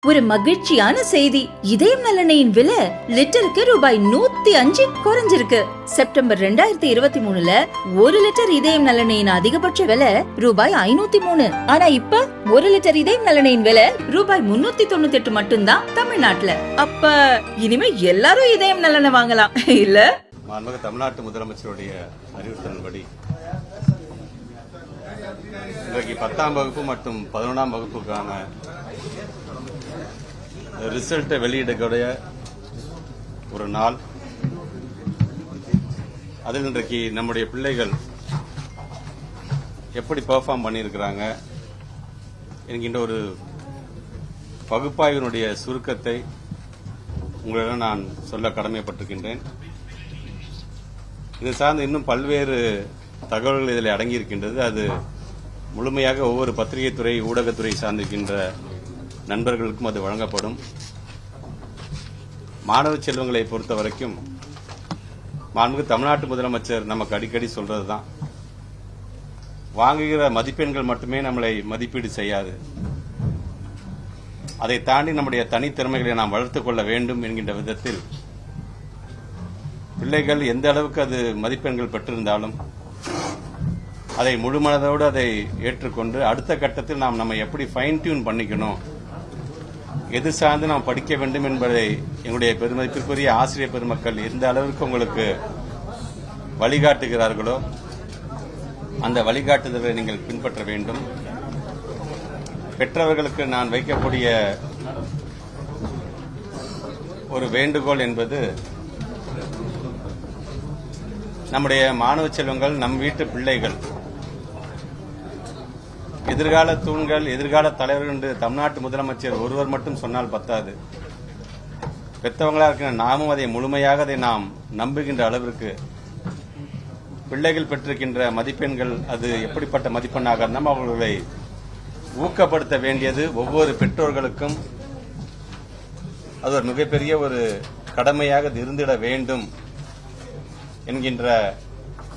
ஒரு மகிழ்ச்சியான செய்தி. இதயம் நல்லெண்ணெயின் விலை லிட்டருக்கு ரூபாய் 105 குறைஞ்சிருக்கு. செப்டம்பர் 2023ல 1 லிட்டர் இதயம் நல்லெண்ணெயின் அதிகபட்ச விலை ரூபாய் 503. ஆனா இப்ப 1 லிட்டர் இதயம் நல்லெண்ணெயின் விலை ரூபாய் 398 மட்டும்தான் தமிழ்நாட்டுல. அப்ப இனிமே எல்லாரும் இதயம் நல்லெண்ணெய் வாங்கலாம் இல்ல? மாண்புமிகு தமிழ்நாட்டு முதலமைச்சருடைய அறிவுறுத்தலின்படி இன்றைக்கு 10ஆம் வகுப்பு மற்றும் 11ஆம் வகுப்புக்கான ரிசல்ட்டை வெளியிடக்கூடிய ஒரு நாள். அதில் இன்றைக்கு நம்முடைய பிள்ளைகள் எப்படி பெர்ஃபார்ம் பண்ணியிருக்கிறாங்க என்கின்ற ஒரு பகுப்பாய்வினுடைய சுருக்கத்தை உங்களிடம் நான் சொல்ல கடமைப்பட்டிருக்கின்றேன். இது சார்ந்து இன்னும் பல்வேறு தகவல்கள் இதில் அடங்கியிருக்கின்றது. அது முழுமையாக ஒவ்வொரு பத்திரிகை துறை ஊடகத்துறை சார்ந்திருக்கின்ற நண்பர்களுக்கும் அது வழங்கப்படும். மாணவ செல்வங்களை பொறுத்த வரைக்கும் மாண்புமிகு தமிழ்நாட்டு முதலமைச்சர் நமக்கு அடிக்கடி சொல்றதுதான், வாங்குகிற மதிப்பெண்கள் மட்டுமே நம்மளை மதிப்பீடு செய்யாது, அதை தாண்டி நம்முடைய தனித்திறமைகளை நாம் வளர்த்துக் கொள்ள வேண்டும் என்கின்ற விதத்தில் பிள்ளைகள் எந்த அளவுக்கு அது மதிப்பெண்கள் பெற்றிருந்தாலும் அதை முழுமனதோடு அதை ஏற்றுக்கொண்டு அடுத்த கட்டத்தில் நாம் நம்ம எப்படி ஃபைன் டியூன் பண்ணிக்கணும், எது சார்ந்து நாம் படிக்க வேண்டும் என்பதை எங்களுடைய பெருமதிப்பிற்குரிய ஆசிரியர் பெருமக்கள் எந்த அளவிற்கு உங்களுக்கு வழிகாட்டுகிறார்களோ அந்த வழிகாட்டுதலை நீங்கள் பின்பற்ற வேண்டும். பெற்றவர்களுக்கு நான் வைக்கக்கூடிய ஒரு வேண்டுகோள் என்பது, நம்முடைய மாணவ செல்வங்கள், நம் வீட்டு பிள்ளைகள் எதிர்கால தூண்கள், எதிர்கால தலைவர்கள் என்று தமிழ்நாட்டு முதலமைச்சர் ஒருவர் மட்டும் சொன்னால் பத்தாது. பெற்றவங்களா இருக்கிற நாமும் அதை முழுமையாக அதை நாம் நம்புகின்ற அளவிற்கு பிள்ளைகள் பெற்றிருக்கின்ற மதிப்பெண்கள் அது எப்படிப்பட்ட மதிப்பெண்ணாக இருந்தாலும் அவர்களை ஊக்கப்படுத்த வேண்டியது ஒவ்வொரு பெற்றோர்களுக்கும் அது ஒரு மிகப்பெரிய ஒரு கடமையாக இருந்திட வேண்டும் என்கின்ற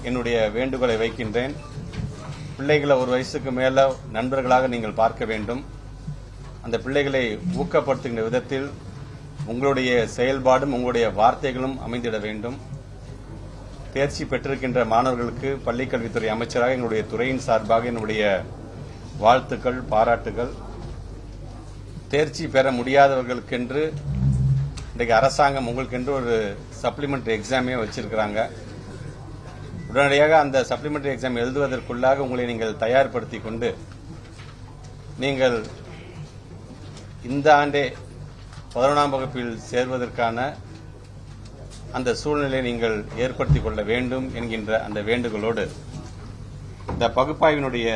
என்னுடைய வேண்டுகோளை வைக்கின்றேன். பிள்ளைகளை ஒரு வயசுக்கு மேல நண்பர்களாக நீங்கள் பார்க்க வேண்டும். அந்த பிள்ளைகளை ஊக்கப்படுத்துகின்ற விதத்தில் உங்களுடைய செயல்பாடும் உங்களுடைய வார்த்தைகளும் அமைந்திட வேண்டும். தேர்ச்சி பெற்றிருக்கின்ற மாணவர்களுக்கு பள்ளிக்கல்வித்துறை அமைச்சராக எங்களுடைய துறையின் சார்பாக என்னுடைய வாழ்த்துக்கள், பாராட்டுகள். தேர்ச்சி பெற முடியாதவர்களுக்கென்று இன்றைக்கு அரசாங்கம் உங்களுக்கென்று ஒரு சப்ளிமெண்டரி எக்ஸாமே வச்சிருக்கிறாங்க. உடனடியாக அந்த சப்ளிமெண்டரி எக்ஸாம் எழுதுவதற்குள்ளாக உங்களை நீங்கள் தயார்படுத்திக் கொண்டு நீங்கள் இந்த ஆண்டே 11ஆம் வகுப்பில் சேர்வதற்கான அந்த சூழ்நிலையை நீங்கள் ஏற்படுத்திக் கொள்ள வேண்டும் என்கின்ற அந்த வேண்டுகோளோடு, இந்த பகுப்பாய்வினுடைய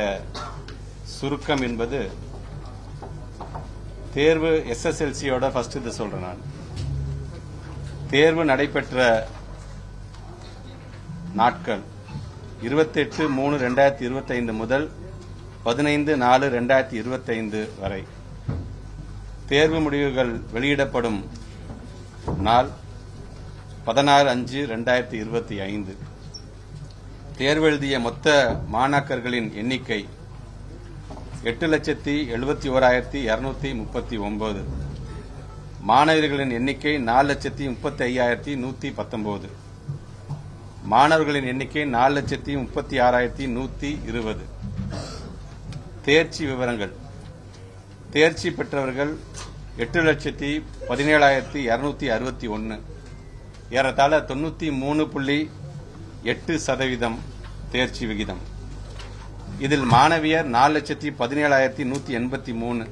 சுருக்கம் என்பது தேர்வு SSLCயோட ஃபர்ஸ்ட் இது சொல்றேன் நான். தேர்வு நடைபெற்ற நாட்கள் 28/3/2025 முதல் 15/4/2025 வரை. தேர்வு முடிவுகள் வெளியிடப்படும் நாள் 16/5/2025. தேர்வு எழுதிய மொத்த மாணாக்கர்களின் எண்ணிக்கை 8,71,239. மாணவர்களின் எண்ணிக்கை 4,35,119. மாணவர்களின் எண்ணிக்கை 4,36,120. தேர்ச்சி விவரங்கள்: தேர்ச்சி பெற்றவர்கள் 8,17,261, ஏறத்தாழ 93.8% தேர்ச்சி விகிதம். இதில் மாணவியர் 4,17,183,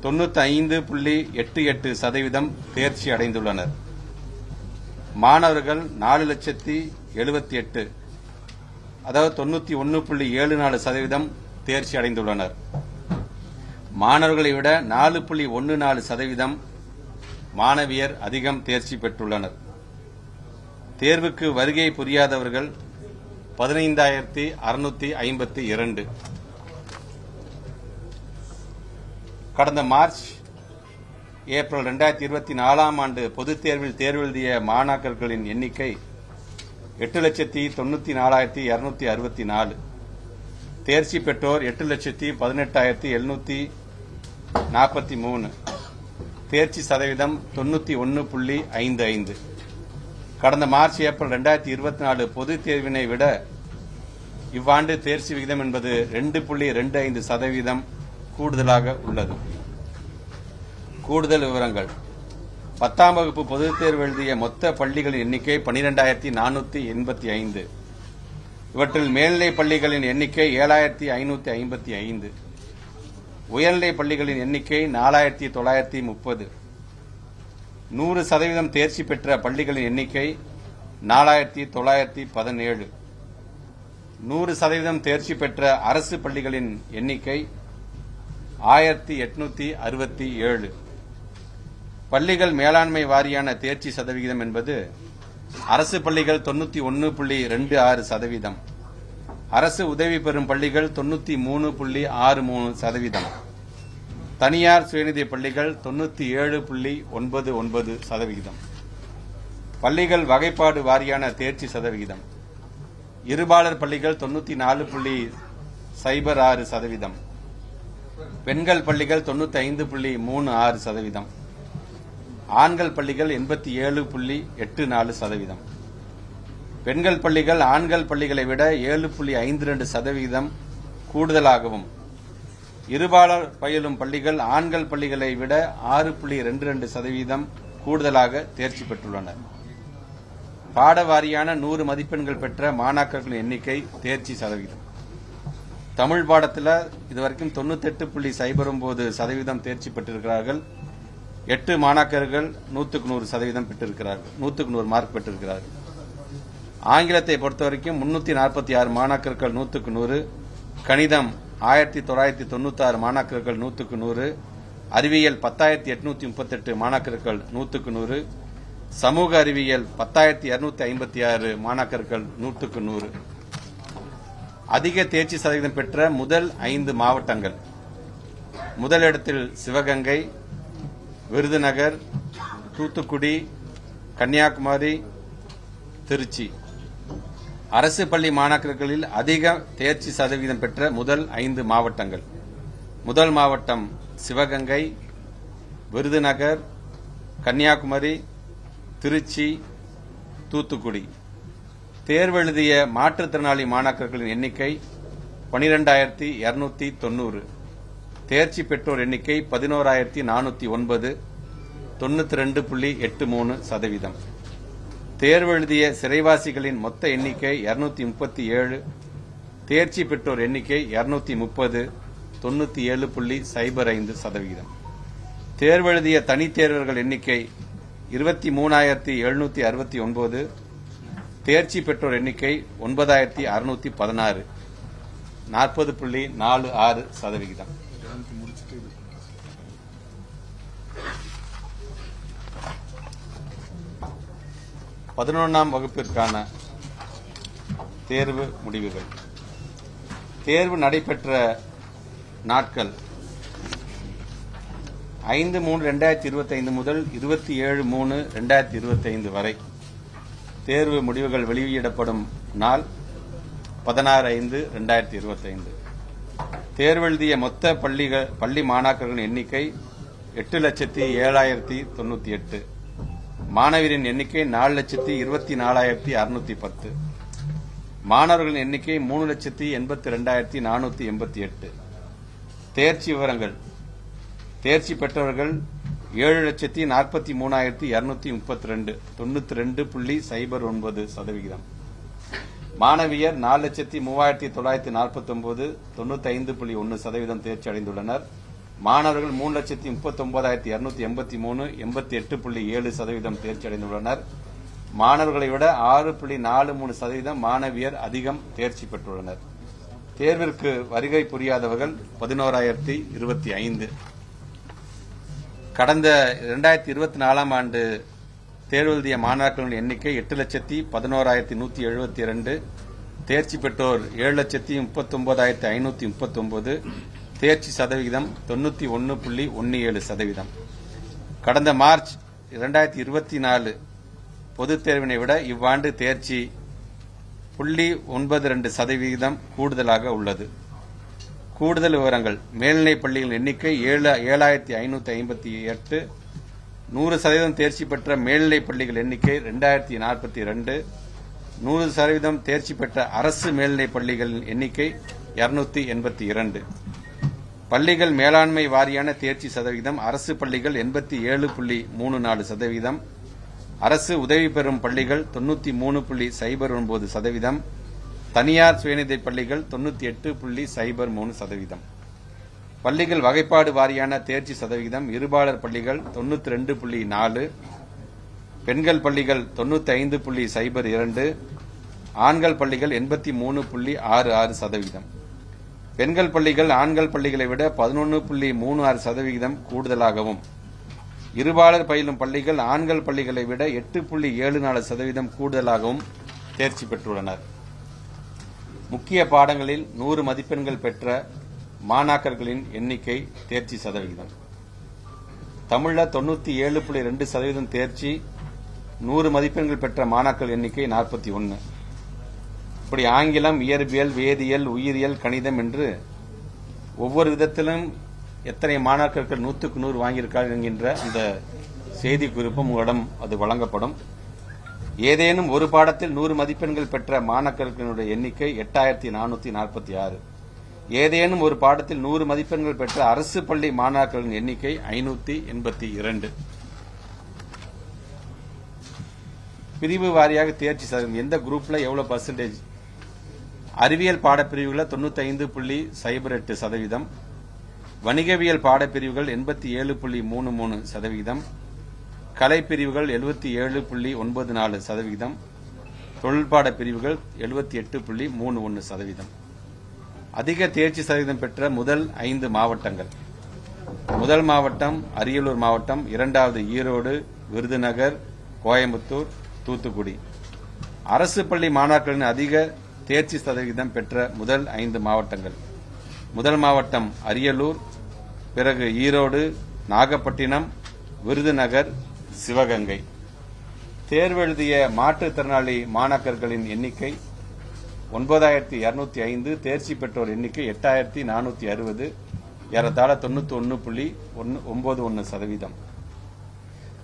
95.88% தேர்ச்சி அடைந்துள்ளனர். மாணவர்கள் 4,78,000, அதாவது 91.74% தேர்ச்சி அடைந்துள்ளனர். மாணவர்களை விட 4.14% மாணவியர் அதிகம் தேர்ச்சி பெற்றுள்ளனர். தேர்வுக்கு வருகை புரியாதவர்கள் 15,652. கடந்த மார்ச் ஏப்ரல் 2024ஆம் ஆண்டு பொதுத் தேர்வில் தேர்வு எழுதிய மாணாக்கர்களின் எண்ணிக்கை 8,94,264. தேர்ச்சி பெற்றோர் 8,18,743. தேர்ச்சி சதவீதம் 91.55. கடந்த மார்ச் ஏப்ரல் 2024 பொதுத் தேர்வினை விட இவ்வாண்டு தேர்ச்சி விகிதம் என்பது 2.25% கூடுதலாக உள்ளது. கூடுதல் விவரங்கள்: 10ஆம் வகுப்பு பொதுத் தேர்வு எழுதிய மொத்த பள்ளிகளின் எண்ணிக்கை 12,485. இவற்றில் மேல்நிலை பள்ளிகளின் எண்ணிக்கை 7,555. உயர்நிலை பள்ளிகளின் எண்ணிக்கை 4,930. 100% தேர்ச்சி பெற்ற பள்ளிகளின் எண்ணிக்கை 4,917. 100% தேர்ச்சி பெற்ற அரசு பள்ளிகளின் எண்ணிக்கை 1,867. பள்ளிகள் மேலாண்மை வாரியான தேர்ச்சி சதவிகிதம் என்பது அரசு பள்ளிகள் 91.26%, அரசு உதவி பெறும் பள்ளிகள் 93.63%, தனியார் சுயநிதி பள்ளிகள் 97.99%. பள்ளிகள் வகைப்பாடு வாரியான தேர்ச்சி சதவிகிதம்: இருபாலர் பள்ளிகள் 94.06%, பெண்கள் பள்ளிகள் 95.36%, ஆண்கள் பள்ளிகள் 87.84%. பெண்கள் பள்ளிகள் ஆண்கள் பள்ளிகளை விட 7.52% கூடுதலாகவும், இருபாலர் பயிலும் பள்ளிகள் ஆண்கள் பள்ளிகளை விட 6.22% கூடுதலாக தேர்ச்சி பெற்றுள்ளனர். பாடவாரியான 100 மதிப்பெண்கள் பெற்ற மாணாக்கர்களின் எண்ணிக்கை தேர்ச்சி சதவீதம்: தமிழ் பாடத்தில் இதுவரைக்கும் 98.09% தேர்ச்சி பெற்றிருக்கிறார்கள். 8 மாணாக்கர்கள் 100% பெற்றிருக்கிறார்கள், 100 மார்க் பெற்றிருக்கிறார்கள். ஆங்கிலத்தை பொறுத்தவரைக்கும் 346 மாணாக்கர்கள் 100%, கணிதம் 1996 மாணாக்கர்கள் 100%, அறிவியல் 10,838 மாணாக்கர்கள் 100%, சமூக அறிவியல் 10,256 மாணாக்கர்கள் 100%. அதிக தேர்ச்சி சதவீதம் பெற்ற முதல் 5 மாவட்டங்கள்: முதலிடத்தில் சிவகங்கை, விருதுநகர், தூத்துக்குடி, கன்னியாகுமரி, திருச்சி. அரசு பள்ளி மாணாக்கர்களில் அதிக தேர்ச்சி சதவீதம் பெற்ற முதல் 5 மாவட்டங்கள்: முதல் மாவட்டம் சிவகங்கை, விருதுநகர், கன்னியாகுமரி, திருச்சி, தூத்துக்குடி. தேர்வெழுதிய மாற்றுத்திறனாளி மாணாக்கர்களின் எண்ணிக்கை 12,290. தேர்ச்சி பெற்றோர் எண்ணிக்கை 11,409, 92.83%. தேர்வெழுதிய சிறைவாசிகளின் மொத்த எண்ணிக்கை 237. தேர்ச்சி பெற்றோர் எண்ணிக்கை 230, 97.05%. தேர்வெழுதிய தனித் தேர்வர்கள் எண்ணிக்கை 23,769. தேர்ச்சி பெற்றோர் எண்ணிக்கை 9,616, 40.46%. 11ஆம் வகுப்பிற்கான தேர்வு முடிவுகள். தேர்வு நடைபெற்ற நாட்கள் 5/3/2025 முதல் 27/3/2025 வரை. தேர்வு முடிவுகள் வெளியிடப்படும் நாள் 16/5/2025. தேர்வெழுதிய மொத்த பள்ளி மாணாக்கர்களின் எண்ணிக்கை 8,07,098. மாணவரின் எண்ணிக்கை 4,24,610. மாணவர்களின் எண்ணிக்கை 3,82,488. தேர்ச்சி விவரங்கள்: தேர்ச்சி பெற்றவர்கள் 7,43,232, 92.09%. மாணவியர் 4,03,949, 95.1% தேர்ச்சி அடைந்துள்ளனர். மாணவர்கள் 3,39,283, 88.7% தேர்ச்சி அடைந்துள்ளனர். மாணவர்களை விட 6.43% மாணவியர் அதிகம் தேர்ச்சி பெற்றுள்ளனர். தேர்விற்கு வருகை புரியாதவர்கள் 11,025. கடந்த 2024ஆம் ஆண்டு தேர்வெழுதிய மாணாக்கர்களின் எண்ணிக்கை 8,11,172. தேர்ச்சி பெற்றோர் 7,39,539. தேர்ச்சி சதவிகிதம் 91.17%. கடந்த மார்ச் 2024 பொதுத் தேர்வினை விட இவ்வாண்டு தேர்ச்சி 0.92% கூடுதலாக உள்ளது. கூடுதல் விவரங்கள்: மேல்நிலைப் பள்ளிகளின் எண்ணிக்கை 7,558, 100% தேர்ச்சி பெற்ற மேல்நிலைப் பள்ளிகள் எண்ணிக்கை 2042. 100% தேர்ச்சி பெற்ற அரசு மேல்நிலைப் பள்ளிகளின் எண்ணிக்கை 282. பள்ளிகள் மேலாண்மை வாரியான தேர்ச்சி சதவீதம் அரசு பள்ளிகள் 87.34%, அரசு உதவி பெறும் பள்ளிகள் 93.09%, தனியார் சுயநிதி பள்ளிகள் 98.03%. பள்ளிகள் வகைப்பாடு வாரியான தேர்ச்சி சதவீதம் இருபாலர் பள்ளிகள் 92.4%, பெண்கள் பள்ளிகள் 95.02%, ஆண்கள் பள்ளிகள் 83.66%. பெண்கள் பள்ளிகள் ஆண்கள் பள்ளிகளை விட 11.36% கூடுதலாகவும், இருபாலர் பயிலும் பள்ளிகள் ஆண்கள் பள்ளிகளை விட 8.74% கூடுதலாகவும் தேர்ச்சி பெற்றுள்ளனர். முக்கிய பாடங்களில் 100 மதிப்பெண்கள் பெற்ற மாணாக்கர்களின் எண்ணிக்கை தேர்ச்சி சதவிகிதம். தமிழ்ல 97.2% தேர்ச்சி, 100 மதிப்பெண்கள் பெற்ற மாணாக்கர் எண்ணிக்கை 41. இப்படி ஆங்கிலம், இயற்பியல், வேதியியல், உயிரியல், கணிதம் என்று ஒவ்வொரு விதத்திலும் எத்தனை மாணாக்கர்கள் 100க்கு 100 வாங்கியிருக்கார்கள் என்கின்ற அந்த செய்தி குறிப்பும் உங்களிடம் அது வழங்கப்படும். ஏதேனும் ஒரு பாடத்தில் 100 மதிப்பெண்கள் பெற்ற மாணாக்கர்களுடைய எண்ணிக்கை 8446. ஏதேனும் ஒரு பாடத்தில் 100 மதிப்பெண்கள் பெற்ற அரசு பள்ளி மாணாக்கர்களின் எண்ணிக்கை 582. பிரிவு வாரியாக தேர்ச்சி சதவீதம், எந்த குரூப்ல எவ்வளவு பர்சன்டேஜ்? அறிவியல் பாடப்பிரிவுகளில் 95.08%, வணிகவியல் பாடப்பிரிவுகள் 87.33%, கலைப்பிரிவுகள் 77.94%, தொழில்பாட பிரிவுகள் 78.31%. அதிக தேர்ச்சி சதவீதம் பெற்ற முதல் 5 மாவட்டங்கள்: முதல் மாவட்டம் அரியலூர் மாவட்டம், இரண்டாவது ஈரோடு, விருதுநகர், கோயம்புத்தூர், தூத்துக்குடி. அரசு பள்ளி மாணாக்கரின் அதிக தேர்ச்சி சதவீதம் பெற்ற முதல் 5 மாவட்டங்கள்: முதல் மாவட்டம் அரியலூர், பிறகு ஈரோடு, நாகப்பட்டினம், விருதுநகர், சிவகங்கை. தேர்வு எழுதிய மாற்றுத்திறனாளி மாணாக்கர்களின் எண்ணிக்கை 9205, தேர்ச்சி பெற்றோர் எண்ணிக்கை 8460, ஏறத்தாழ 91.91%.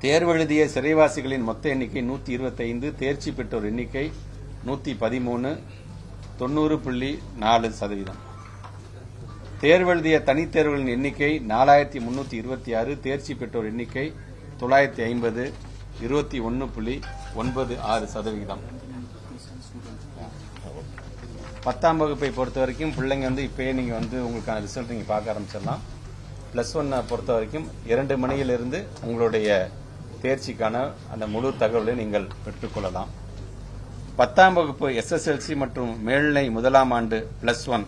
தேர்வு எழுதிய சிறைவாசிகளின் மொத்த எண்ணிக்கை 125, தேர்ச்சி பெற்றோர் எண்ணிக்கை 113, 90.4%. தேர்வு எழுதிய தனித்தேர்வுகளின் எண்ணிக்கை 4326, தேர்ச்சி பெற்றோர் எண்ணிக்கை 950, 21.96%. 10ஆம் வகுப்பை பொறுத்த வரைக்கும் பிள்ளைங்க இப்பயே நீங்க உங்களுக்கான ரிசல்ட் நீங்க பார்க்க ஆரம்பிச்சிடலாம். +1 பொறுத்த வரைக்கும் 2 மணியிலிருந்து உங்களுடைய தேர்ச்சிக்கான அந்த முழு தகவலை நீங்கள் பெற்றுக்கொள்ளலாம். 10ஆம் வகுப்பு SSLC மற்றும் மேல்நிலை முதலாம் ஆண்டு +1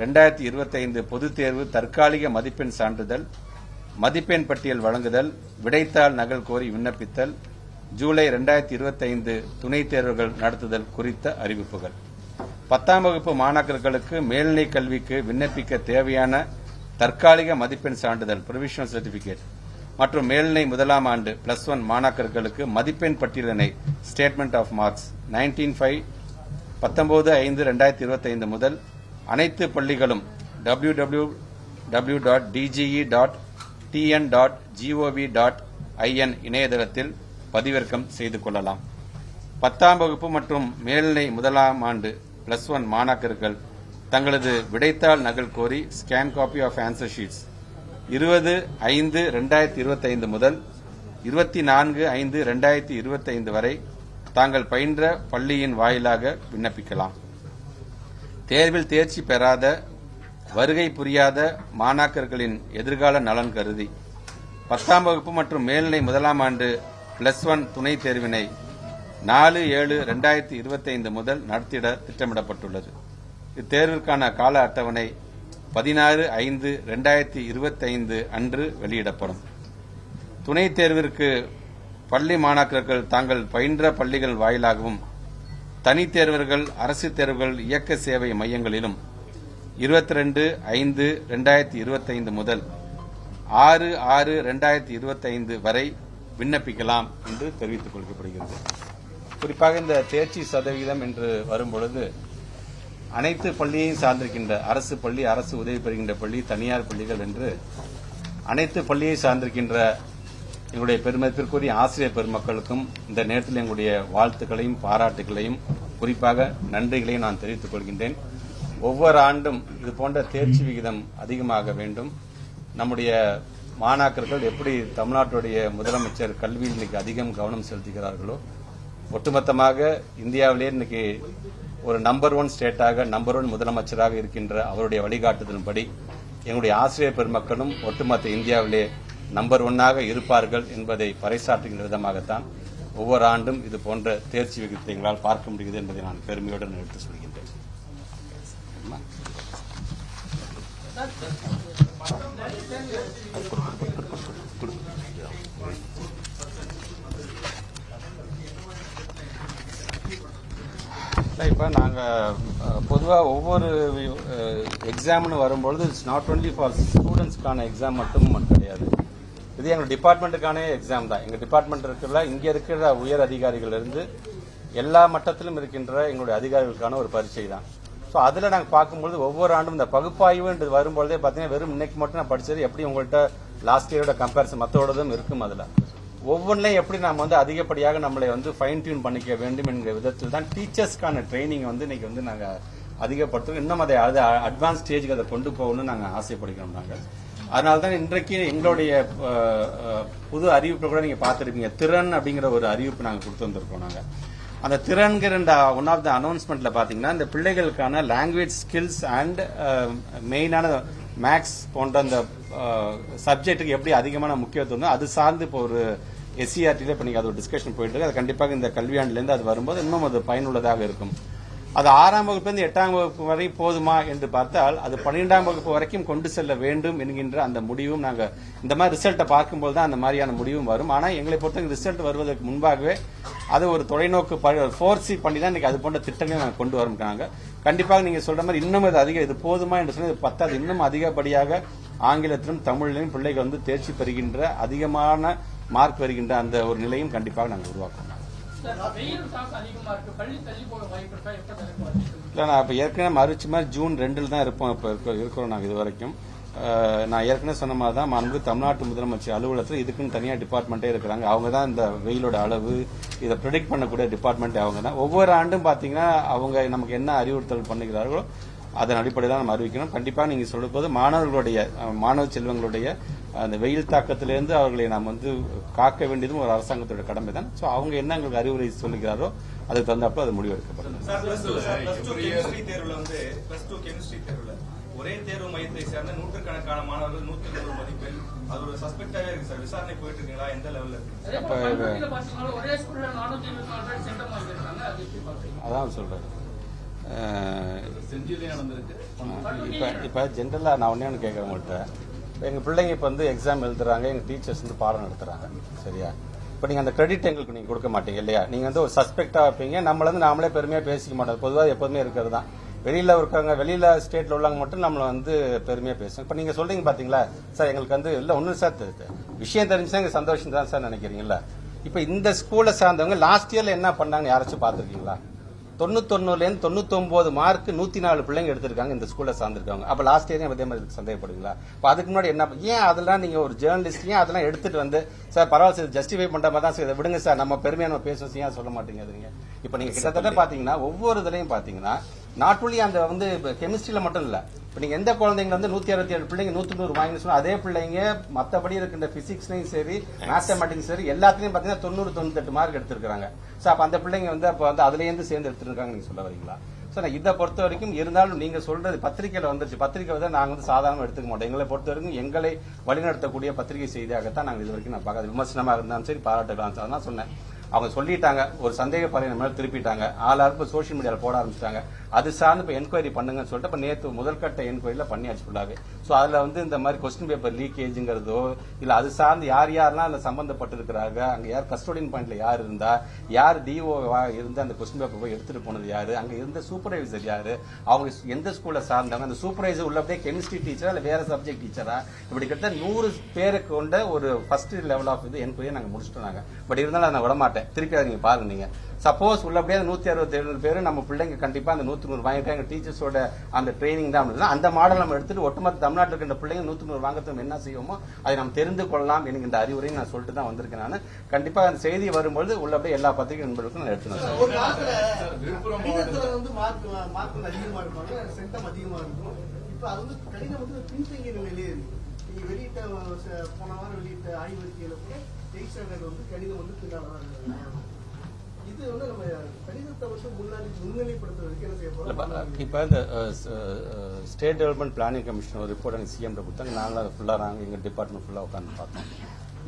2025 பொதுத் தேர்வு தற்காலிக மதிப்பெண் சான்றிதழ், மதிப்பெண் பட்டியல் வழங்குதல், விடைத்தாள் நகல் கோரி விண்ணப்பித்தல், ஜூலை 2025 துணைத் தேர்வுகள் நடத்துதல் குறித்த அறிவிப்புகள். 10ஆம் வகுப்பு மாணாக்கர்களுக்கு மேல்நிலை கல்விக்கு விண்ணப்பிக்க தேவையான தற்காலிக மதிப்பெண் சான்றிதழ் ப்ரொவிஷனல் சர்டிபிகேட் மற்றும் மேல்நிலை முதலாம் ஆண்டு +1 மாணாக்கர்களுக்கு மதிப்பெண் பட்டியலினை ஸ்டேட்மெண்ட் ஆஃப் மார்க்ஸ் 19/5/2025 முதல் அனைத்து பள்ளிகளும் www.dge.tn.gov.in இணையதளத்தில் பதிவிறக்கம் செய்து கொள்ளலாம். 10ஆம் வகுப்பு மற்றும் மேல்நிலை முதலாம் ஆண்டு +1 மாணாக்கர்கள் தங்களது விடைத்தாள் நகல் கோரி scan copy of answer sheets 20/5/2025 முதல் 24/5/2025 வரை தாங்கள் பயின்ற பள்ளியின் வாயிலாக விண்ணப்பிக்கலாம். தேர்வில் தேர்ச்சி பெறாத, வருகை புரியாத மாணாக்கர்களின் எதிர்கால நலன் கருதி 10ஆம் வகுப்பு மற்றும் மேல்நிலை முதலாம் ஆண்டு +1 துணைத் தேர்வினை 4/7/2025 முதல் நடத்திட திட்டமிடப்பட்டுள்ளது. இத்தேர்விற்கான கால அட்டவணை 16/5/2025 அன்று வெளியிடப்படும். துணைத் தேர்விற்கு பள்ளி மாணாக்கர்கள் தாங்கள் பயின்ற பள்ளிகள் வாயிலாகவும், தனித் தேர்வர்கள் அரசு தேர்வுகள் இயக்க சேவை மையங்களிலும் 22/5/2025 முதல் 6/6/2025 வரை விண்ணப்பிக்கலாம் என்று தெரிவித்துக் கொள்ளப்படுகிறது. குறிப்பாக இந்த தேர்ச்சி சதவீதம் என்று வரும்பொழுது அனைத்து பள்ளியையும் சார்ந்திருக்கின்ற அரசு பள்ளி, அரசு உதவி பெறுகின்ற பள்ளி, தனியார் பள்ளிகள் என்று அனைத்து பள்ளியை சார்ந்திருக்கின்ற எங்களுடைய பெருமதிப்பிற்குரிய ஆசிரியர் பெருமக்களுக்கும் இந்த நேரத்தில் எங்களுடைய வாழ்த்துக்களையும் பாராட்டுகளையும் குறிப்பாக நன்றிகளையும் நான் தெரிவித்துக் கொள்கின்றேன். ஒவ்வொரு ஆண்டும் இது போன்ற தேர்ச்சி விகிதம் அதிகமாக வேண்டும். நம்முடைய மாணாக்கர்கள் எப்படி தமிழ்நாட்டுடைய முதலமைச்சர் கல்வியில் இன்னைக்கு அதிகம் கவனம் செலுத்துகிறார்களோ, ஒட்டுமொத்தமாக இந்தியாவிலேயே இன்னைக்கு ஒரு நம்பர் 1 ஸ்டேட்டாக நம்பர் 1 முதலமைச்சராக இருக்கின்ற அவருடைய வழிகாட்டுதலின்படி எங்களுடைய ஆசிரியர் பெருமக்களும் ஒட்டுமொத்த இந்தியாவிலே நம்பர் 1 இருப்பார்கள் என்பதை பறைசாற்றுகின்ற விதமாகத்தான் ஒவ்வொரு ஆண்டும் இது போன்ற தேர்ச்சி விகிதத்தை எங்களால் பார்க்க முடிகிறது என்பதை நான் பெருமையுடன் எடுத்து சொல்கின்றேன். இப்ப நாங்க பொதுவாக ஒவ்வொரு எக்ஸாம்னு வரும்பொழுது இட்ஸ் நாட் ஒன்லி ஃபார் ஸ்டூடெண்ட்ஸ்க்கான எக்ஸாம் மட்டும் கிடையாது. இது எங்க டிபார்ட்மெண்ட்டுக்கான எக்ஸாம் தான். எங்க டிபார்ட்மெண்ட் இருக்கிற இங்க இருக்கிற உயர் அதிகாரிகள் இருந்து எல்லா மட்டத்திலும் இருக்கின்ற எங்களுடைய அதிகாரிகளுக்கான ஒரு பரீட்சை தான். ஸோ அதில் நாங்கள் பார்க்கும்போது ஒவ்வொரு ஆண்டும் இந்த பகுப்பாய்வு வரும்பொழுதே பார்த்தீங்கன்னா வெறும் இன்னைக்கு மட்டும் நான் படிச்சது எப்படி உங்கள்கிட்ட லாஸ்ட் இயரோட கம்பேரிசன் மற்றோடதும் இருக்கும். அதில் ஒவ்வொன்றையும் எப்படி நாம் அதிகப்படியாக நம்மளை ஃபைன் டியூன் பண்ணிக்க வேண்டும் என்கிற விதத்தில் தான் டீச்சர்ஸ்க்கான ட்ரைனிங் இன்னைக்கு நாங்கள் அதிகப்படுத்துவோம். இன்னும் அதை அட்வான்ஸ் ஸ்டேஜுக்கு அதை கொண்டு போகணும்னு நாங்கள் ஆசைப்படுகிறோம். நாங்கள் அதனால தான் இன்றைக்கு எங்களுடைய புது அறிவிப்பு கூட நீங்கள் பார்த்துருப்பீங்க. திறன் அப்படிங்கிற ஒரு அறிவிப்பு நாங்கள் கொடுத்து வந்திருக்கோம். நாங்கள் அந்த திறன்கிற ஒன் ஆஃப் த அனௌன்ஸ்மெண்ட்ல பாத்தீங்கன்னா இந்த பிள்ளைகளுக்கான லாங்குவேஜ் ஸ்கில்ஸ் அண்ட் மெயினான மேக்ஸ் போன்ற அந்த சப்ஜெக்டுக்கு எப்படி அதிகமான முக்கியத்துவம் அது சார்ந்து இப்போ ஒரு SCRT இப்போ நீங்க அது ஒரு டிஸ்கஷன் போயிட்டு இருக்கு. அது கண்டிப்பாக இந்த கல்வியாண்டிலிருந்து அது வரும்போது இன்னும் அது பயனுள்ளதாக இருக்கும். அது 6ஆம் வகுப்பிலிருந்து 8ஆம் வகுப்பு வரை போதுமா என்று பார்த்தால் அது 12ஆம் வகுப்பு வரைக்கும் கொண்டு செல்ல வேண்டும் என்கின்ற அந்த முடிவும் நாங்கள் இந்த மாதிரி ரிசல்ட்டை பார்க்கும்போது தான் அந்த மாதிரியான முடிவும் வரும். ஆனால் எங்களை பொறுத்தவரை ரிசல்ட் வருவதற்கு முன்பாகவே அது ஒரு தொலைநோக்கு 4C பண்ணி தான் இன்னைக்கு அது போன்ற திட்டங்களை நாங்கள் கொண்டு வரோம்னாங்க. கண்டிப்பாக நீங்க சொல்ற மாதிரி இன்னும் அது அதிகம் இது போதுமா என்று சொன்னால் இது பத்தாது. இன்னும் அதிகப்படியாக ஆங்கிலத்திலும் தமிழிலும் பிள்ளைகள் தேர்ச்சி பெறுகின்ற அதிகமான மார்க் வருகின்ற அந்த ஒரு நிலையும் கண்டிப்பாக நாங்கள் உருவாக்கணும். இல்லை நான் இப்போ ஏற்கனவே மறுச்சு மாதிரி ஜூன் 2 தான் இருப்போம். இப்போ இருக்கிறோம் நாங்கள் இது வரைக்கும். நான் ஏற்கனவே சொன்ன மாதிரி தான் மாண்பு தமிழ்நாட்டு முதலமைச்சர் அலுவலகத்தில் இதுக்குன்னு தனியாக டிபார்ட்மெண்ட்டே இருக்கிறாங்க. அவங்க தான் இந்த வெயிலோட அளவு இதை ப்ரெடிக்ட் பண்ணக்கூடிய டிபார்ட்மெண்ட்டே அவங்க தான். ஒவ்வொரு ஆண்டும் பார்த்தீங்கன்னா அவங்க நமக்கு என்ன அறிவுறுத்தல் பண்ணுகிறார்களோ அதன் அடிப்படையில் தான் நம்ம அறிவிக்கணும். கண்டிப்பாக நீங்கள் சொல்லும் போது மாணவ செல்வங்களுடைய அந்த வெயில் தாக்கத்திலிருந்து அவர்களை நாம் காக்க வேண்டியதும் ஒரு அரசாங்கத்தோட கடமை தான். ஸோ அவங்க என்ன எங்களுக்கு அறிவுரை சொல்லுகிறாரோ அதுக்கு தகுந்தாப்புல அது முடிவெடுக்கப்படும். ஒரே தேர்வு மையத்தை சேர்ந்த நூற்றுக்கணக்கான மாணவர்கள் 150 மதிப்பெண் அது ஒரு சஸ்பெக்டாவே இருக்கு சார். விசாரணை போயிட்டு இருக்கீங்களா? எந்த லெவல்ல அதான் சொல்றேன். இப்ப ஜென்ரலா நான் ஒன்னே கேட்கறேன் உங்கள்கிட்ட. எங்க பிள்ளைங்க இப்ப எக்ஸாம் எழுதுறாங்க, எங்க டீச்சர்ஸ் பாடம் நடத்துறாங்க. சரியா? இப்ப நீங்க அந்த கிரெடிட் எங்களுக்கு நீங்க கொடுக்க மாட்டீங்க இல்லையா? நீங்க ஒரு சஸ்பெக்டா வைப்பீங்க. நம்மள நாமளே பெருமையா பேசிக்க மாட்டோம். பொதுவாக எப்போதுமே இருக்கிறது தான். வெளியில இருக்காங்க, வெளியில ஸ்டேட்ல உள்ளவங்க மட்டும் நம்மள பெருமையா பேசும். இப்ப நீங்க சொல்றீங்க பாத்தீங்களா சார், எங்களுக்கு இல்ல ஒன்னும் சார் விஷயம் தெரிஞ்சுதான் எங்க சந்தோஷம் தான் சார் நினைக்கிறீங்களா? இப்ப இந்த ஸ்கூல்ல சார்ந்தவங்க லாஸ்ட் இயர்ல என்ன பண்ணாங்கன்னு யாராச்சும் பாத்துருக்கீங்களா? 99லேருந்து 99 மார்க் 104 பிள்ளைங்க எடுத்திருக்காங்க இந்த ஸ்கூல்ல சார்ந்திருக்காங்க. அப்ப லாஸ்ட் இயர் அதே மாதிரி சந்தேகப்படுவீங்களா? அதுக்கு முன்னாடி என்ன ஏன் அதெல்லாம் நீங்க ஒரு ஜேர்னலிஸ்ட் ஏன் அதெல்லாம் எடுத்துட்டு சார் பரவாயில்ல சார் ஜஸ்டிஃபை பண்ற மாதிரி தான் சார் இதை விடுங்க சார் நம்ம பெருமையா நம்ம பேசுவோம் ஏன் சொல்ல மாட்டேங்குதுங்க? இப்ப நீங்க கிட்டத்தட்ட பாத்தீங்கன்னா ஒவ்வொரு இதுலயும் பாத்தீங்கன்னா நாட் ஒன்லி அந்த கெமிஸ்ட்ரியில மட்டும் இல்ல. இப்ப நீங்க எந்த குழந்தைங்க 167 பிள்ளைங்க 100 வாங்கி சொன்னா அதே பிள்ளைங்க மத்தபடி இருக்கின்ற பிசிக்ஸ்லயும் சரி மேத்தமெட்டிக்ஸ் சரி எல்லாத்துலயும் பாத்தீங்கன்னா 90-98 மார்க் எடுத்திருக்காங்க. சோ அப்ப அந்த பிள்ளைங்க அப்ப அதுல இருந்து சேர்ந்து எடுத்திருக்காங்க நீங்க சொல்ல வரீங்களா? சோ இதை பொறுத்த வரைக்கும் இருந்தாலும் நீங்க சொல்றது பத்திரிகையில வந்துருச்சு. பத்திரிகை நாங்க சாதாரணமா எடுத்துக்க மாட்டோம். எங்களை பொறுத்த வரைக்கும் எங்களை வழிநடத்தக்கூடிய பத்திரிகை செய்தியாகத்தான் நாங்க இது வரைக்கும் நான் பார்க்காத விமர்சனமா இருந்தாலும் சரி பாராட்டுகளாம் சார் தான் சொன்னேன். அவங்க சொல்லிட்டாங்க, ஒரு சந்தேக பறையின மேல திருப்பிட்டாங்க, ஆளாருக்கு சோசியல் மீடியால போட ஆரம்பிச்சிட்டாங்க. அது சார்ந்து இப்ப என்கொயரி பண்ணுங்கன்னு சொல்லிட்டு இப்ப நேற்று முதல்கட்ட என்கொயரியில பண்ணியாச்சு ஃபுல்லாவே. சோ அதுல இந்த மாதிரி கொஸ்டின் பேப்பர் லீக்கேஜ்ங்கிறதோ இல்ல அது சார்ந்து யார் யாரெல்லாம் அதுல சம்பந்தப்பட்டிருக்கிறாங்க, அங்க யார் கஸ்டோடியன் பாயிண்ட்ல யார் இருந்தா, யார் டிஓ இருந்து அந்த கொஸ்டின் பேப்பர் போய் எடுத்துட்டு போனது யாரு, அங்க இருந்த சூப்பர்வைசர் யாரு, அவங்க எந்த ஸ்கூல்ல சார்ந்தாங்க, அந்த சூப்பர்வைசர் உள்ளபடியே கெமிஸ்ட்ரி டீச்சரா இல்ல வேற சப்ஜெக்ட் டீச்சரா, இப்படி கிட்ட 100 பேருக்கு கொண்ட ஒரு ஃபர்ஸ்ட் லெவல் ஆஃப் என்கொயரி நாங்க முடிச்சுட்டோம். பட் இருந்தாலும் நான் விட மாட்டேன். மாட்டேன். திருப்பி அதை நீங்க பாருங்க. நீங்க சப்போஸ் உள்ளபடியே 167 பேர் நம்ம பிள்ளைங்க கண்டிப்பா அந்த 100 வாங்கிட்டாங்க, டீச்சர்ஸோட அந்த ட்ரைனிங் தான் இருந்தது. அந்த மாடல் நம்ம எடுத்துட்டு ஒட்டுமொத்த தமிழ்நாட்டில் இருக்கின்ற பிள்ளைங்க 100 வாங்குறதுக்கு என்ன செய்வோமோ அதை நம்ம தெரிந்து கொள்ளலாம் எனக்கு இந்த அறிவுரையும் நான் சொல்லிட்டு தான் வந்திருக்கேன். நான் கண்டிப்பா அந்த செய்தி வரும்போது உள்ளபடியே எல்லா பத்திரிகை நண்பர்களுக்கும் நான் எடுத்துனேன். வெளியிட்ட போன வாரம் வெளியிட்ட ஆய்வறிக்கையில கூட 8th ஸ்டாண்டர்ட் வந்து கணிதம் வந்து பின்னால இது வந்து நம்ம கணிதத்தை வந்து முன்னிலைப்படுத்துறதுக்கு என்ன செய்ய போறோம். இப்ப இந்த ஸ்டேட் டெவலப்மெண்ட் பிளானிங் கமிஷன் ஒரு ரிப்போர்ட் எனக்கு சிஎம் கொடுத்தாங்க. நாங்களும் அதை ஃபுல்லா எங்க டிபார்ட்மெண்ட் ஃபுல்லா உட்காந்து பார்த்தோம்.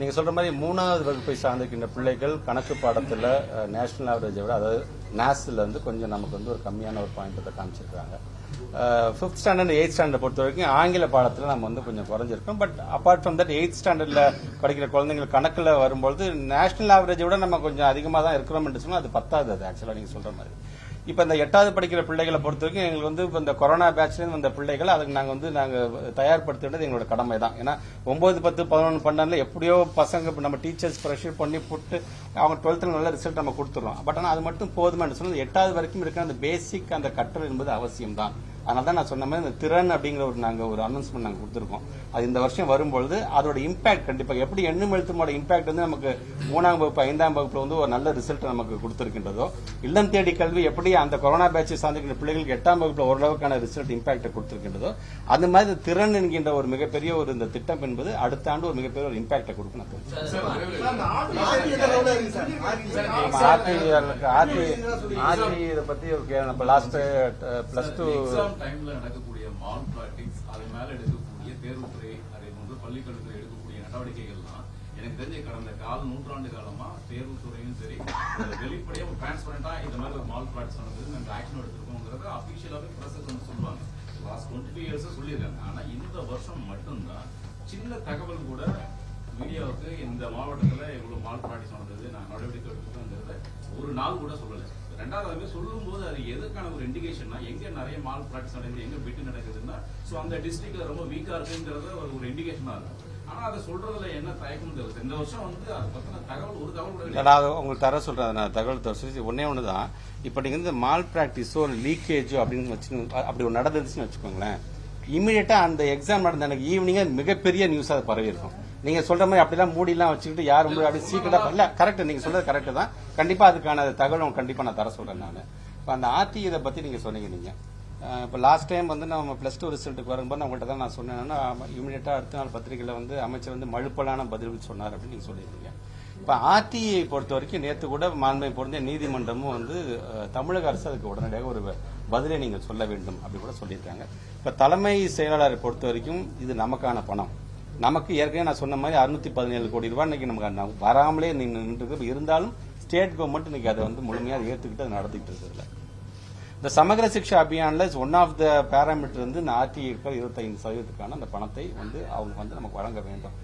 நீங்க சொல்ற மாதிரி 3வது வகுப்பை சார்ந்திருக்கின்ற பிள்ளைகள் கணக்கு பாடத்துல நேஷனல் ஆவரேஜை விட, அதாவது நேஸ்ல இருந்து கொஞ்சம் நமக்கு வந்து ஒரு கம்மியான ஒரு பாயிண்ட் காமிச்சிருக்காங்க. 5th ஸ்டாண்டர்ட் 8th ஸ்டாண்டர்ட் பொறுத்த வரைக்கும் ஆங்கில பாடத்துல நம்ம வந்து கொஞ்சம் குறைஞ்சிருக்கோம். But apart from that 8th ஸ்டாண்டர்ட்ல படிக்கிற குழந்தைகள் கணக்குல வரும்போது நேஷனல் ஆவரேஜை விட நம்ம கொஞ்சம் அதிகமாக தான் இருக்கிறோம் என்று சொன்னா அது பத்தாது. அது ஆக்சுவலா நீங்க சொல்ற மாதிரி இப்ப இந்த 8வது படிக்கிற பிள்ளைகளை பொறுத்த வரைக்கும் எங்களுக்கு வந்து இந்த கொரோனா பேட்ச்ல வந்த பிள்ளைகள் அதுக்கு நாங்க தயார்படுத்த வேண்டியது எங்களோட கடமை தான். ஏன்னா 9, 10, 11, 12 எப்படியோ பசங்க நம்ம டீச்சர்ஸ் ப்ரெஷர் பண்ணி போட்டு அவங்க 12th நல்ல ரிசல்ட் நம்ம கொடுத்துறோம். பட் ஆனால் அது மட்டும் போதுமானு சொன்னது 8வது வரைக்கும் இருக்கிற அந்த பேசிக் அந்த கற்றல் என்பது அவசியம் தான். அதனால தான் நான் சொன்ன மாதிரி இந்த திறன் அப்படிங்கிற நாங்க ஒரு அனௌன்ஸ்மெண்ட் நாங்க கொடுத்துருக்கோம். அது இந்த வருஷம் வரும்பொழுது அதோட இம்பாக்ட் கண்டிப்பாக எப்படி எண்ணும் எழுத்துமோட இம்பாக்ட் வந்து நமக்கு 3ஆம் வகுப்பு 5ஆம் வகுப்புல வந்து ஒரு நல்ல ரிசல்ட் நமக்கு கொடுத்திருக்கின்றதோ, இல்லம் தேடி கல்வி எப்படி அந்த கொரோனா பேட்சை சார்ந்திருக்கிற பிள்ளைகளுக்கு 8ஆம் வகுப்புல ஓரளவுக்கான ரிசல்ட் இம்பாக்ட் கொடுத்திருக்கின்றதோ, அந்த மாதிரி திறன் என்கின்ற ஒரு மிகப்பெரிய ஒரு இந்த திட்டம் என்பது அடுத்த ஆண்டு ஒரு மிகப்பெரிய ஒரு இம்பாக்ட் கொடுக்கும். இதை பத்தி லாஸ்ட் +2 நடக்கக்கூடிய மால் பிராக்டிஸ், அது மேல எடுக்கக்கூடிய தேர்வுத்துறை, அதே போன்று பள்ளிக்கல்வித்துறை எடுக்கக்கூடிய நடவடிக்கைகள்லாம் எனக்கு தெரிஞ்ச கடந்த நூற்றாண்டு காலமா தேர்வுத்துறையும் சரி வெளிப்படையா டிரான்ஸ்பரண்டா இந்த மாதிரி ஒரு மால் பிராக்டிஸ் நடந்தது நாங்க ஆக்ஷன் எடுத்திருக்கோங்கிறத அபிஷியலாவே பிரஸ் வந்து சொல்லுவாங்க. லாஸ்ட் 22 இயர்ஸ் சொல்லியிருக்காங்க. ஆனா இந்த வருஷம் மட்டும்தான் சின்ன தகவல் கூட மீடியாவுக்கு இந்த மாவட்டத்துல இவ்வளவு மால் பிராக்டிஸ் நடந்தது, நான் நடவடிக்கை எடுத்துக்கோங்கிறத ஒரு நாள் கூட சொல்லல. ரெண்டாவது சொல்லும் போது அது எதற்கான ஒரு இண்டிகேஷன்னா, எங்க நிறைய மால் பிராக்டிஸ் நடக்குது, எங்க பிட்டு நடக்குதுன்னா சோ அந்த டிஸ்ட்ரிக்ட்ல ரொம்ப வீக்கா இருக்குங்கிறத ஒரு இண்டிகேஷனா இருக்கும். ஆனா அதை சொல்றதுல என்ன தயக்கம் தெரியுது. இந்த வருஷம் வந்து அதை பத்தின தகவல் ஒரு தகவல் கூட நான் உங்களுக்கு தர சொல்றேன். நான் தகவல் தர ஒன்னே ஒண்ணுதான். இப்ப நீங்க இந்த மால் பிராக்டிஸோ லீக்கேஜோ அப்படின்னு வச்சு அப்படி ஒரு நடந்துச்சுன்னு வச்சுக்கோங்களேன், இமீடியட்டா அந்த எக்ஸாம் நடந்த எனக்கு ஈவினிங்க மிகப்பெரிய நியூஸ் அது பரவி இருக்கும். நீங்க சொல்ற மாதிரி அப்படிலாம் மூடிலாம் வச்சுக்கிட்டு யாரும் அப்படி சீக்கிரட்டா இல்ல. கரெக்ட், நீங்க சொல்றது கரெக்ட் தான். கண்டிப்பா அதுக்கான தகவல் கண்டிப்பா நான் தர சொல்றேன். நான் இப்ப அந்த ஆர்டி இதை பத்தி நீங்க சொன்னீங்க. நீங்க இப்ப லாஸ்ட் டைம் வந்து நம்ம +2 ரிசல்ட்டுக்கு வரும்போது உங்கள்கிட்ட தான் நான் சொன்னேன்னா, இமீடியட்டா அடுத்த நாள் பத்திரிகையில வந்து அமைச்சர் வந்து மழுப்பலான பதில்கள் சொன்னார் அப்படின்னு நீங்க சொல்லியிருக்கீங்க. இப்ப ஆர்டிஐ பொறுத்த வரைக்கும் நேற்று கூட மாண்பை பொருந்திய நீதிமன்றமும் வந்து தமிழக அரசு அதுக்கு உடனடியாக ஒரு பதிலை நீங்கள் சொல்ல வேண்டும் அப்படி கூட சொல்லியிருக்காங்க. இப்ப தலைமை செயலாளரை பொறுத்த வரைக்கும் இது நமக்கான பணம். நமக்கு ஏற்கனவே நான் சொன்ன மாதிரி 617 கோடி ரூபாய் இன்னைக்கு நமக்கு வராமலே நின்று இருந்தாலும் ஸ்டேட் கவர்மெண்ட் இன்னைக்கு அதை வந்து முழுமையாக ஏற்றுக்கிட்டு அதை நடத்திட்டு இருக்கிறது. இந்த சமகர சிக்ஷா அபியான்ல ஒன் ஆஃப் த பேராமீட்டர் வந்து இந்த ஆர்டிஐ 25% அந்த பணத்தை வந்து அவங்க வந்து நமக்கு வழங்க வேண்டும்.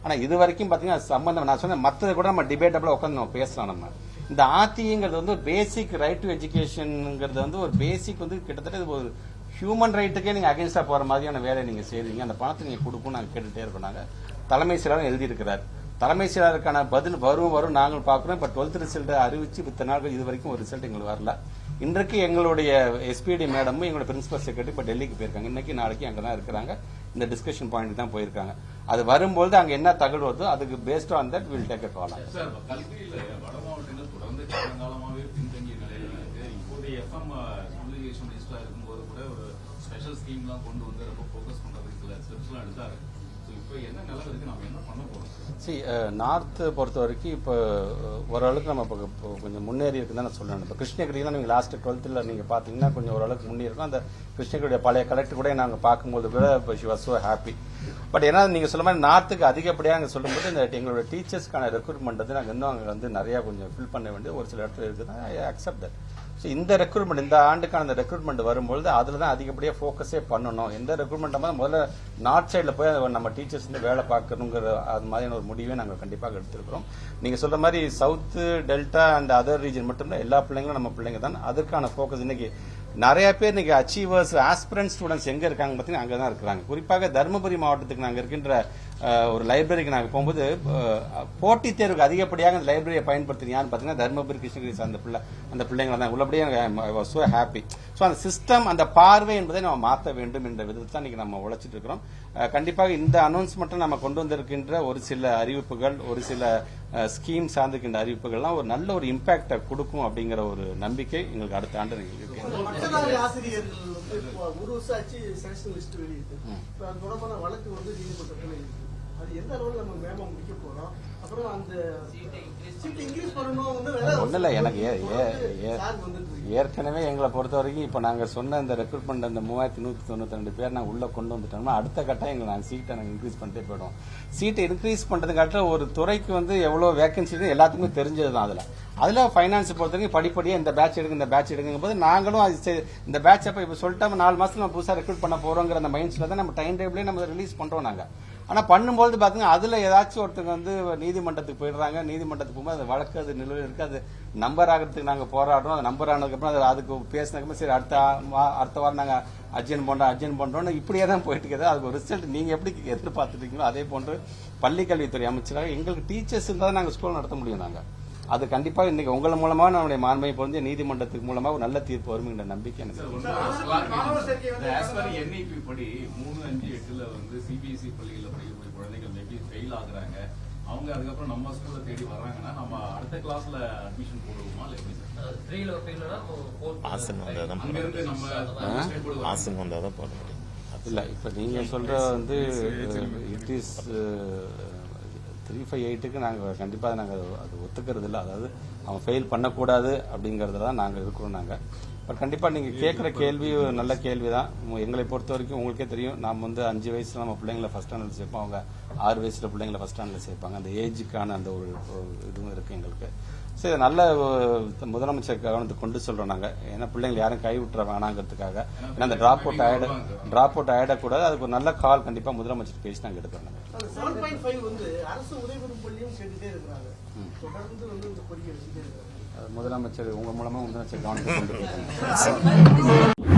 ஆனா இது வரைக்கும் பாத்தீங்கன்னா சம்பந்தம் நான் சொன்ன மற்றதை கூட நம்ம டிபேட்டபிளா உட்காந்து நம்ம பேசலாம். நம்ம இந்த ஆர்டிஐங்கிறது வந்து பேசிக் ரைட் டு எஜுகேஷன்ங்கிறது வந்து ஒரு பேசிக் வந்து கிட்டத்தட்ட ஒரு ஹியூமன் ரைட்டுக்கே நீங்க அகேன்ஸ்டா போற மாதிரியான வேலையை நீங்க செய்றீங்க. அந்த பணத்தை நீங்க கொடுக்கும் நாங்க கேட்டுட்டே இருக்கோம். நாங்க தலைமை செயலாளர் எழுதியிருக்கிறார். தலைமை செயலாளருக்கான பதில் வரும் நாங்கள் பார்க்கிறோம். இப்ப 12th ரிசல்ட் அறிவிச்சு இத்தனை நாட்கள் இது வரைக்கும் ஒரு ரிசல்ட் எங்களுக்கு வரல. இன்றைக்கு எங்களுடைய எஸ்பிடி மேடமும் எங்களுடைய பிரின்சிபல் செக்ரட்டரி இப்ப டெல்லிக்கு போயிருக்காங்க. இன்னைக்கு நாளைக்கு அங்கதான் இருக்கிறாங்க. இந்த டிஸ்கஷன் பாயிண்ட் தான் போயிருக்காங்க. அது வரும்போது அங்க என்ன தகவல் வருதோ அதுக்கு based on that will take a call. கல்வியில வட மாவட்டங்கள் தொடர்ந்து காலங்காலமாகவே பின்தங்கிய நிலையில இருக்கு. இப்போதைய எஃப்எம் எஜுகேஷன் மினிஸ்டரா இருக்கும்போது கூட ஒரு ஸ்பெஷல் ஸ்கீம்லாம் கொண்டு வந்து ரொம்ப ஃபோக்கஸ் பண்றதுக்கு சில ஸ்டெப்ஸ் எல்லாம் எடுத்தாரு. இப்போ என்ன நிலை இருக்கு, நம்ம என்ன பண்ண போறோம்? நார்த் பொறுத்த வரைக்கும் இப்போ ஓரளவுக்கு நம்ம இப்போ கொஞ்சம் முன்னேறி இருக்குன்னு தான் சொல்லணும். இப்போ கிருஷ்ணகிரிலாம் நீங்கள் லாஸ்ட் 12th நீங்கள் பார்த்தீங்கன்னா கொஞ்சம் ஓரளவுக்கு முன்னேறிருக்கும். அந்த கிருஷ்ணகிரியுடைய பழைய கலெக்டர் கூட நாங்கள் பார்க்கும்போது கூட இப்போ she was so happy. But ஏன்னா நீங்கள் சொல்ல மாதிரி நார்த்துக்கு அதிகப்படியாக அங்கே சொல்லும்போது இந்த எங்களோட டீச்சர்ஸ்க்கான ரெக்ரூட்மெண்ட் வந்து நாங்கள் இன்னும் அங்கே வந்து நிறையா கொஞ்சம் ஃபில் பண்ண வேண்டிய ஒரு சில இடத்துல இருக்குது. I accept that. ஸோ இந்த ரெக்ரூட்மெண்ட் இந்த ஆண்டுக்கான இந்த ரெக்ரூட்மெண்ட் வரும்பொழுது அதில் தான் அதிகப்படியாக ஃபோக்கஸே பண்ணணும். எந்த ரெக்ரூட்மெண்ட் முதல்ல நார்த் சைடில் போய் நம்ம டீச்சர்ஸ் வந்து வேலை பார்க்கணுங்கிற அது மாதிரியான ஒரு முடிவே நாங்கள் கண்டிப்பாக எடுத்திருக்கிறோம். நீங்கள் சொல்ற மாதிரி south delta and other region மட்டும் எல்லா பிள்ளைங்களும் நம்ம பிள்ளைங்க தான். அதற்கான ஃபோக்கஸ் இன்னைக்கு நிறைய பேர் இன்னைக்கு அச்சீவர்ஸ் ஆஸ்பிரண்ட் ஸ்டூடெண்ட்ஸ் எங்க இருக்காங்க பார்த்தீங்கன்னா அங்கே தான் இருக்கிறாங்க. குறிப்பாக தருமபுரி மாவட்டத்துக்கு நாங்கள் இருக்கின்ற ஒரு லைப்ரரிக்கு நாங்கள் போகும்போது போட்டித் தேர்வுக்கு அதிகப்படியாக அந்த லைப்ரரியை பயன்படுத்தினான்னு பார்த்தீங்கன்னா தருமபுரி கிருஷ்ணகிரி அந்த பிள்ளைங்களை தான் உள்ளபடியே ஸோ ஹாப்பி. ஸோ அந்த சிஸ்டம் அந்த பார்வை என்பதை நம்ம மாற்ற வேண்டும் என்ற விதத்தை தான் இன்னைக்கு நம்ம உழைச்சிட்டு இருக்கிறோம். கண்டிப்பாக இந்த அனௌன்ஸ்மெண்ட்டை நம்ம கொண்டு வந்திருக்கின்ற ஒரு சில அறிவிப்புகள், ஒரு சில ஸ்கீம் சார்ந்திருக்கின்ற அறிவிப்புகள்லாம் ஒரு நல்ல ஒரு இம்பாக்டை கொடுக்கும் அப்படிங்கிற ஒரு நம்பிக்கை எங்களுக்கு அடுத்த ஆண்டு பட்டதாரி ஆசிரியர்கள் வந்து ஒரு வருஷம் ஆச்சு சேஷனல் லிஸ்ட் வெளியிட்டு இப்போ அது தொடர்பான வழக்கு வந்து நீதிமன்றத்தில் இருக்கு. அது எந்த அளவில் நம்ம மேமா முடிக்க போறோம், அப்புறம் அந்த சீட் இன்க்ரீஸ் பண்ணணும் வந்து ஒன்றும் இல்லை. எனக்கு ஏற்கனவே எங்களை பொறுத்த வரைக்கும் இப்போ நாங்கள் சொன்ன இந்த ரெக்ரூட்மெண்ட் அந்த 3192 பேர் நாங்கள் உள்ள கொண்டு வந்துட்டோம்னா அடுத்த கட்டம் எங்களை நாங்கள் சீட்டை நாங்கள் இன்க்ரீஸ் பண்ணிட்டே போயிடுவோம். சீட்டை இன்க்ரீஸ் பண்ணுறதுக்காட்ட ஒரு துறைக்கு வந்து எவ்வளோ வேகன்சி எல்லாத்துக்குமே தெரிஞ்சது தான். அதில் ஃபைனான்ஸ் பொறுத்த வரைக்கும் படிப்படியாக இந்த பேட்ச் எடுங்க இந்த பேட்ச் எடுக்கும் போது நாங்களும் அது இந்த பேட்ச் அப்போ இப்போ சொல்லிட்டு 4 மாசத்துல நம்ம புதுசாக ரெக்ரூட் பண்ண போறோங்கிற அந்த மைண்ட்ஸில் தான் நம்ம டைம் டேபிளே நம்ம ரிலீஸ் பண்றோம் நாங்கள். ஆனால் பண்ணும்போது பார்த்தீங்கன்னா அதில் ஏதாச்சும் ஒருத்தங்க வந்து நீதிமன்றத்துக்கு போயிடுறாங்க. நீதிமன்றத்துக்கு போகும்போது அந்த வழக்கு அது நிலுவையில் இருக்கு. அது நம்பர் ஆகிறதுக்கு நாங்கள் போராடுறோம். அது நம்பர் ஆனதுக்கப்புறம் அதுக்கு பேசினதுக்கப்புறம் சரி அடுத்த வாரம் நாங்கள் அர்ஜென்ட் பண்றோம்னு இப்படியே தான் போயிட்டு இருக்குது. அதுக்கு ஒரு ரிசல்ட் நீங்க எப்படி எதிர்பார்த்துட்டீங்களோ அதே போன்று பள்ளிக்கல்வித்துறை அமைச்சராக எங்களுக்கு டீச்சர்ஸ் இருந்தால் நாங்கள் ஸ்கூல் நடத்த முடியும். நாங்கள் அது கண்டிப்பாக இன்னைக்கு உங்கள் மூலமாக நம்முடைய மாண்பை பொருந்திய நீதிமன்றத்துக்கு மூலமாக ஒரு நல்ல தீர்ப்பு வரும் என்ற நம்பிக்கை எனக்கு. NEP படி 3-5-8 வந்து சிபிஎஸ்இ பள்ளிகளில் படிக்கக்கூடிய குழந்தைகள் மேபி ஃபெயில் ஆகுறாங்க. அவங்க அதுக்கப்புறம் நம்ம ஸ்கூல்ல தேடி வர்றாங்கன்னா நம்ம அடுத்த கிளாஸ்ல அட்மிஷன் போடுவோமா? இல்லை ஆசன் வந்தாதான் போட முடியும். இல்ல இப்ப நீங்க சொல்ற வந்து இட் இஸ் 358க்கு நாங்க கண்டிப்பா நாங்க அது ஒத்துக்கிறது இல்லை. அதாவது அவன் ஃபெயில் பண்ணக்கூடாது அப்படிங்கறதுல தான் நாங்க இருக்கிறோம். நாங்க பட் கண்டிப்பா நீங்க கேட்கிற கேள்வி நல்ல கேள்விதான். எங்களை பொறுத்த வரைக்கும் உங்களுக்கே தெரியும், நாம் வந்து 5 வயசுல நம்ம பிள்ளைங்களை ஃபர்ஸ்ட் ஸ்டாண்டர்ட் சேர்ப்போம். அவங்க 6 வயசுல பிள்ளைங்களை ஃபர்ஸ்ட் ஸ்டாண்டர்ட் சேர்ப்பாங்க. அந்த ஏஜுக்கான அந்த ஒரு இதுவும் இருக்கு எங்களுக்கு. சரி, நல்ல முதலமைச்சர் கவனத்துக்கு கொண்டு சொல்றோம் நாங்க. ஏன்னா பிள்ளைங்களை யாரும் கைவிட்டுற வேணாங்கிறதுக்காக. ஏன்னா அந்த டிராப் அவுட் ஆயிடக்கூடாது. அதுக்கு ஒரு நல்ல கால் கண்டிப்பா முதலமைச்சர் பேசி நாங்க எடுக்கிறோம். 7.5 வந்து அரசு உதவி பள்ளியும் கேட்டுட்டே இருக்கிறாங்க. தொடர்ந்து வந்து இந்த கோரிக்கை வச்சுட்டே இருக்காங்க. முதலமைச்சர் உங்க மூலமா முதலமைச்சர் கவனத்துக்கு கொண்டு போயிருக்காங்க.